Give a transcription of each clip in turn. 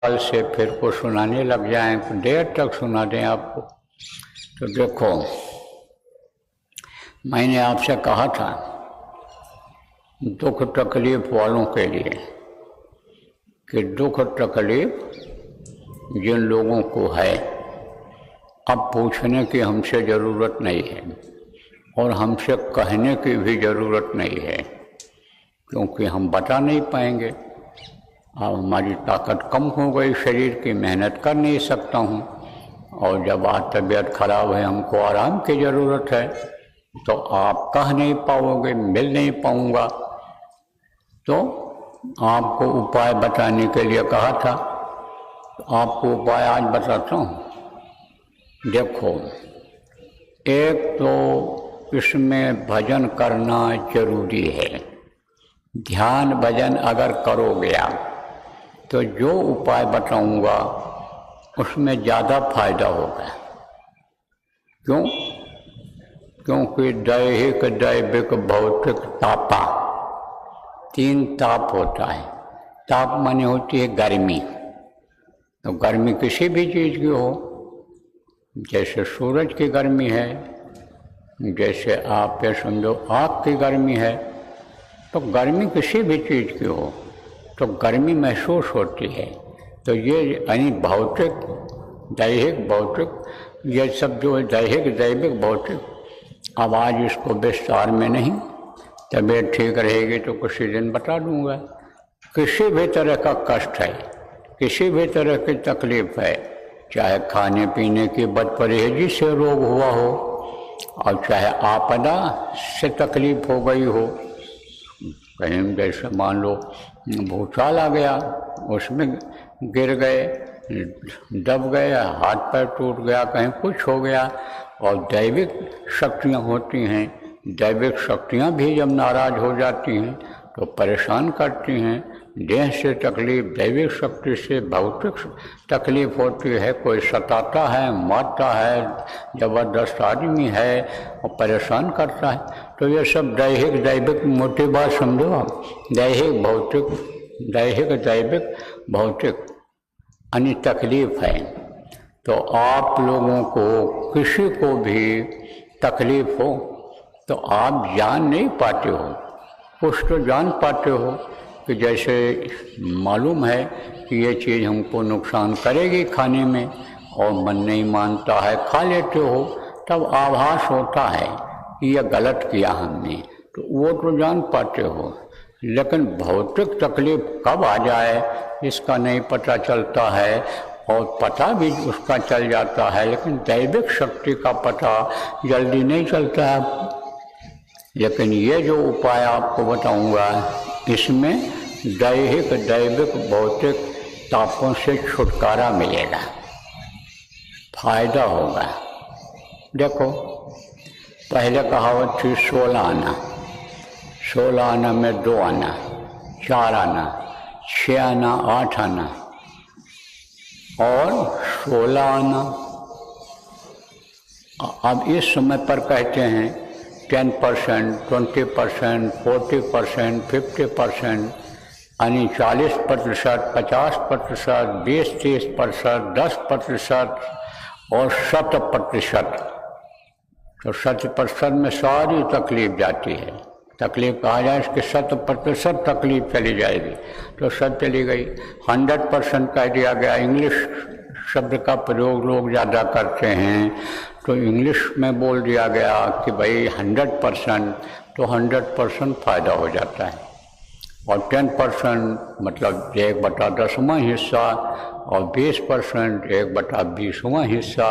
कल से फिर को सुनाने लग जाएं, देर तक सुना दें आपको। तो देखो, मैंने आपसे कहा था दुख तकलीफ वालों के लिए कि दुख तकलीफ जिन लोगों को है, अब पूछने की हमसे ज़रूरत नहीं है और हमसे कहने की भी ज़रूरत नहीं है, क्योंकि हम बता नहीं पाएंगे। अब हमारी ताकत कम हो गई, शरीर की मेहनत कर नहीं सकता हूँ, और जब आज तबीयत खराब है, हमको आराम की ज़रूरत है, तो आप कह नहीं पाओगे, मिल नहीं पाऊँगा। तो आपको उपाय बताने के लिए कहा था, तो आपको उपाय आज बताता हूँ। देखो, एक तो इसमें भजन करना जरूरी है। ध्यान भजन अगर करोगे आप, तो जो उपाय बताऊंगा उसमें ज़्यादा फायदा होगा। क्यों? क्योंकि दैहिक दैविक भौतिक तापा, 3 ताप होता है। ताप माने होती है गर्मी। तो गर्मी किसी भी चीज़ की हो, जैसे सूरज की गर्मी है, जैसे आप ये समझो आग की गर्मी है, तो गर्मी किसी भी चीज़ की हो तो गर्मी महसूस होती है। तो ये यानी भौतिक दैहिक भौतिक, ये सब जो है दैहिक दैविक भौतिक, अब आज इसको विस्तार में नहीं, तबीयत ठीक रहेगी तो किसी दिन बता दूंगा। किसी भी तरह का कष्ट है, किसी भी तरह की तकलीफ है, चाहे खाने पीने की बदपरहेजी से रोग हुआ हो, और चाहे आपदा से तकलीफ हो गई हो, कहीं जैसे मान लो भूचाल आ गया, उसमें गिर गए, दब गए, हाथ पैर टूट गया, कहीं कुछ हो गया, और दैविक शक्तियाँ होती हैं, दैविक शक्तियाँ भी जब नाराज हो जाती हैं तो परेशान करती हैं। देह से तकलीफ, दैविक शक्ति से भौतिक तकलीफ होती है, कोई सताता है, मारता है, ज़बरदस्त आदमी है और परेशान करता है, तो ये सब दैहिक दैविक मोटी बात समझो आप। दैहिक भौतिक, दैहिक दैविक भौतिक यानी तकलीफ है। तो आप लोगों को किसी को भी तकलीफ हो तो आप जान नहीं पाते हो, कुछ तो जान पाते हो कि जैसे मालूम है कि ये चीज़ हमको नुकसान करेगी खाने में, और मन नहीं मानता है, खा लेते हो, तब आभास होता है कि यह गलत किया हमने, तो वो तो जान पाते हो। लेकिन भौतिक तकलीफ कब आ जाए इसका नहीं पता चलता है, और पता भी उसका चल जाता है, लेकिन दैविक शक्ति का पता जल्दी नहीं चलता है। लेकिन ये जो उपाय आपको बताऊंगा, इसमें दैहिक दैविक भौतिक तापों से छुटकारा मिलेगा, फायदा होगा। देखो, पहले कहावत थी 16 आना, 16 आना में 2 आना, 4 आना, 6 आना, 8 आना और 16 आना। अब इस समय पर कहते हैं 10%, 20%, 40%, 50%, यानी 40%, 50%, 20-30%, 10% और 100%। तो 100% में सारी तकलीफ जाती है। तकलीफ कहा जाए इसके 100% तकलीफ चली जाएगी, तो सब चली गई। 100% कह दिया गया। इंग्लिश शब्द का प्रयोग लोग ज़्यादा करते हैं, तो इंग्लिश में बोल दिया गया कि भाई 100%, तो 100% फ़ायदा हो जाता है। और 10% मतलब 1/10वां हिस्सा, और 20% 1/20वां हिस्सा,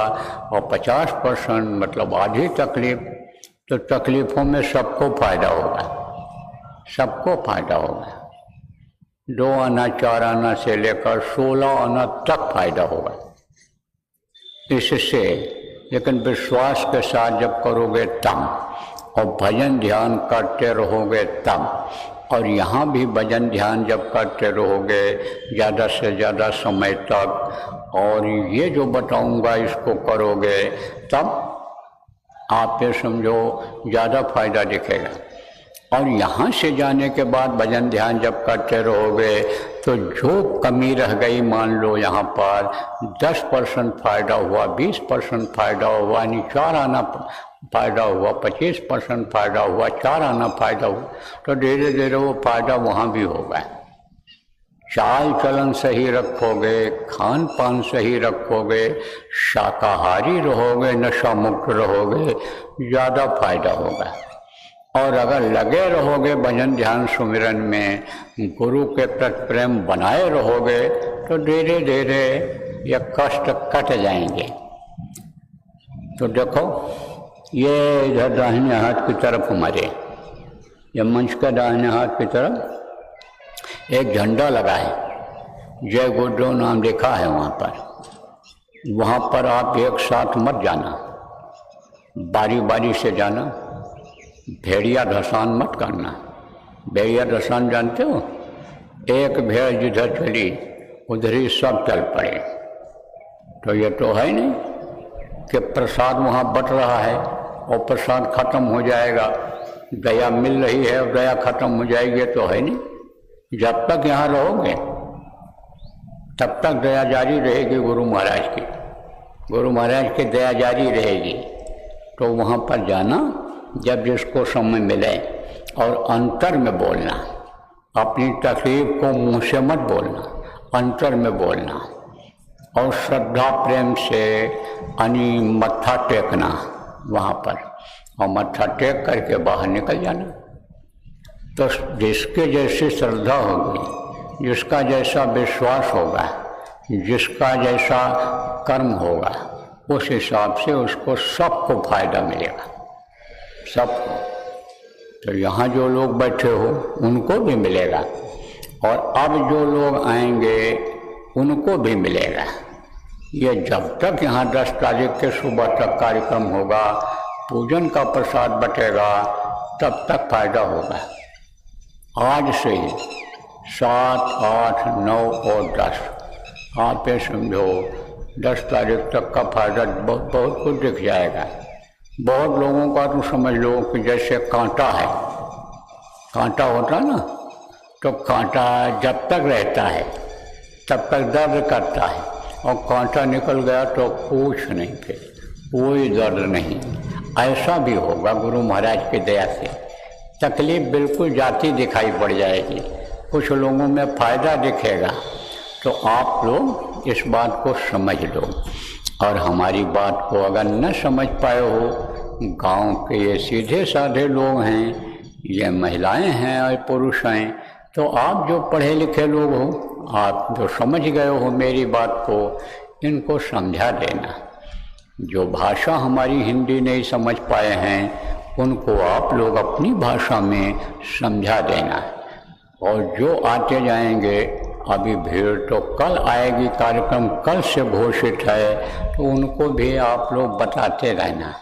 और 50% मतलब आधी तकलीफ। तो तकलीफ़ों में सबको फ़ायदा होगा, सबको फ़ायदा होगा। 2 आना 4 आना से लेकर 16 आना तक फ़ायदा होगा इससे। लेकिन विश्वास के साथ जब करोगे तब, और भजन ध्यान करते रहोगे तब, और यहाँ भी भजन ध्यान जब करते रहोगे ज़्यादा से ज़्यादा समय तक, और ये जो बताऊँगा इसको करोगे, तब आप ये समझो ज़्यादा फायदा दिखेगा। और यहाँ से जाने के बाद भजन ध्यान जब करते रहोगे तो जो कमी रह गई, मान लो यहाँ पर 10% फायदा हुआ, 20% फायदा हुआ, यानी 4 आना फायदा हुआ, 25% फायदा हुआ, 4 आना फायदा हुआ, तो धीरे धीरे वो फायदा वहाँ भी होगा। चाल चलन सही रखोगे, खान पान सही रखोगे, शाकाहारी रहोगे, नशा मुक्त रहोगे, ज़्यादा फायदा होगा। और अगर लगे रहोगे भजन ध्यान सुमिरन में, गुरु के प्रति प्रेम बनाए रहोगे, तो धीरे धीरे ये कष्ट कट जाएंगे। तो देखो ये इधर दाहिने हाथ की तरफ हमारे, ये मंच का दाहिने हाथ की तरफ एक झंडा लगा है, जय गुरुदेव नाम लिखा है वहाँ पर। वहाँ पर आप एक साथ मत जाना, बारी बारी से जाना, भेड़िया धसान मत करना। भेड़िया धसान जानते हो? एक भेड़ जिधर चली उधर ही सब चल पड़े। तो ये तो है नहीं कि प्रसाद वहाँ बट रहा है और प्रसाद खत्म हो जाएगा, दया मिल रही है और दया खत्म हो जाएगी, ये तो है नहीं। जब तक यहाँ रहोगे तब तक दया जारी रहेगी गुरु महाराज की, गुरु महाराज की दया जारी रहेगी। तो वहाँ पर जाना जब जिसको समय मिले, और अंतर में बोलना, अपनी तकलीफ को मुंह से मत बोलना, अंतर में बोलना, और श्रद्धा प्रेम से मत्था टेकना वहाँ पर, और मत्था टेक करके बाहर निकल जाना। तो जिसके जैसी श्रद्धा होगी, जिसका जैसा विश्वास होगा, जिसका जैसा कर्म होगा, उस हिसाब से उसको सबको फायदा मिलेगा, सबको। तो यहाँ जो लोग बैठे हो उनको भी मिलेगा, और अब जो लोग आएंगे उनको भी मिलेगा। ये जब तक यहाँ 10 तारीख के सुबह तक कार्यक्रम होगा, पूजन का प्रसाद बटेगा, तब तक फायदा होगा। आज से ही 7, 8, 9 और 10, आप ये समझो 10 तारीख तक का फायदा बहुत कुछ दिख जाएगा। बहुत लोगों का तो समझ लो कि जैसे कांटा है, कांटा होता ना, तो कांटा जब तक रहता है तब तक दर्द करता है, और कांटा निकल गया तो कुछ नहीं, फिर कोई दर्द नहीं। ऐसा भी होगा गुरु महाराज की दया से, तकलीफ बिल्कुल जाती दिखाई पड़ जाएगी, कुछ लोगों में फ़ायदा दिखेगा। तो आप लोग इस बात को समझ लो, और हमारी बात को अगर न समझ पाए हो, गांव के ये सीधे साधे लोग हैं, ये महिलाएं हैं और पुरुष हैं, तो आप जो पढ़े लिखे लोग हो, आप जो समझ गए हो मेरी बात को, इनको समझा देना। जो भाषा हमारी हिंदी नहीं समझ पाए हैं उनको आप लोग अपनी भाषा में समझा देना। और जो आते जाएंगे, अभी भीड़ तो कल आएगी, कार्यक्रम कल से घोषित है, तो उनको भी आप लोग बताते रहना।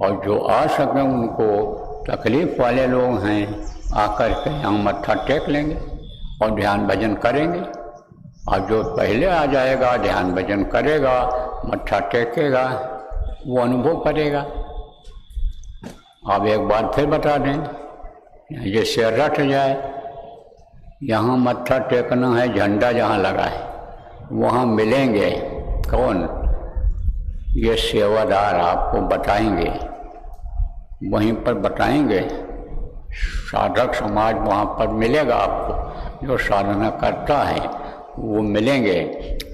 और जो आ सकें उनको, तकलीफ़ वाले लोग हैं, आकर के यहाँ मत्था टेक लेंगे और ध्यान भजन करेंगे। और जो पहले आ जाएगा, ध्यान भजन करेगा, मत्था टेकेगा, वो अनुभव करेगा। अब एक बार फिर बता दें, जैसे रट जाए, यहाँ मत्था टेकना है, झंडा जहाँ लगा है वहाँ मिलेंगे कौन? ये सेवादार आपको बताएंगे, वहीं पर बताएंगे। साधक समाज वहाँ पर मिलेगा आपको, जो साधना करता है वो मिलेंगे,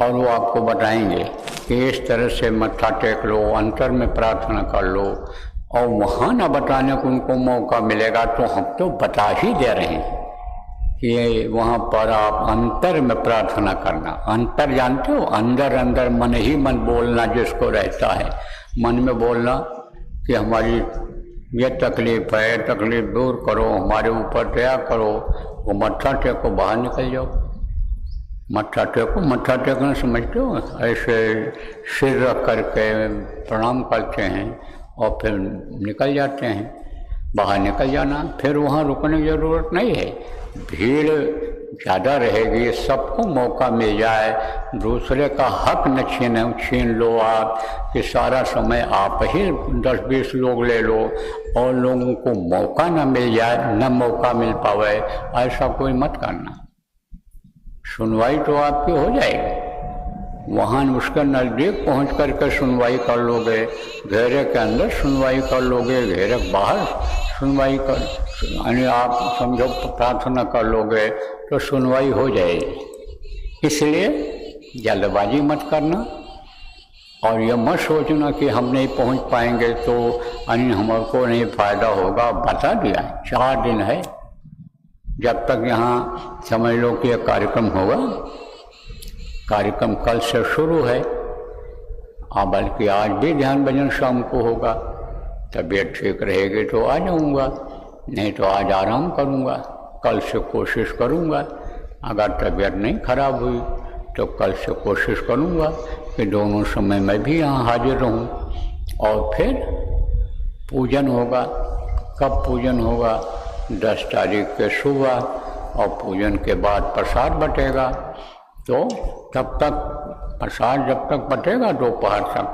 और वो आपको बताएंगे कि इस तरह से मत्था टेक लो, अंतर में प्रार्थना कर लो। और वहाँ ना बताने को उनको मौका मिलेगा, तो हम तो बता ही दे रहे हैं कि वहाँ पर आप अंतर में प्रार्थना करना। अंतर जानते हो? अंदर अंदर मन ही मन बोलना जिसको रहता है, मन में बोलना कि हमारी ये तकलीफ़ है, तकलीफ़ दूर करो, हमारे ऊपर दया करो। वो मत्था टेको, बाहर निकल जाओ। मत्था टेको, मत्था टेकना समझते हो? ऐसे सिर रख करके प्रणाम करते हैं और फिर निकल जाते हैं, बाहर निकल जाना। फिर वहाँ रुकने की ज़रूरत नहीं है, भीड़ ज़्यादा रहेगी, सबको मौका मिल जाए, दूसरे का हक न छीन लो आप कि सारा समय आप ही 10-20 लोग ले लो और लोगों को मौका न मिल जाए, न मौका मिल पावे। ऐसा कोई मत करना। सुनवाई तो आपकी हो जाएगी। वहाँ उसके नज़दीक पहुँच करके सुनवाई कर लोगे, घेरे के अंदर सुनवाई कर लोगे, घेरे के बाहर सुनवाई कर, यानी आप समझो प्रार्थना कर लोगे तो सुनवाई हो जाएगी। इसलिए जल्दबाजी मत करना और यह मत सोचना कि हम नहीं पहुंच पाएंगे तो यानी हमको नहीं फायदा होगा। बता दिया 4 दिन है, जब तक यहाँ समझ लो कि यह कार्यक्रम होगा। कार्यक्रम कल से शुरू है, बल्कि आज भी ध्यान भजन शाम को होगा। तबीयत ठीक रहेगी तो आ जाऊँगा, नहीं तो आज आराम करूँगा। कल से कोशिश करूँगा, अगर तबीयत नहीं खराब हुई तो कल से कोशिश करूँगा कि दोनों समय मैं भी यहाँ हाजिर रहूँ। और फिर पूजन होगा। कब पूजन होगा? 10 तारीख के सुबह, और पूजन के बाद प्रसाद बटेगा। तो तब तक प्रसाद जब तक बटेगा दोपहर तक,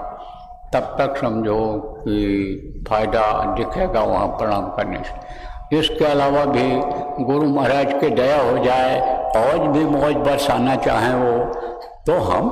तब तक समझो कि फायदा दिखेगा वहाँ प्रणाम करने से। इसके अलावा भी गुरु महाराज की दया हो जाए और भी मौज बरसाना चाहें वो, तो हम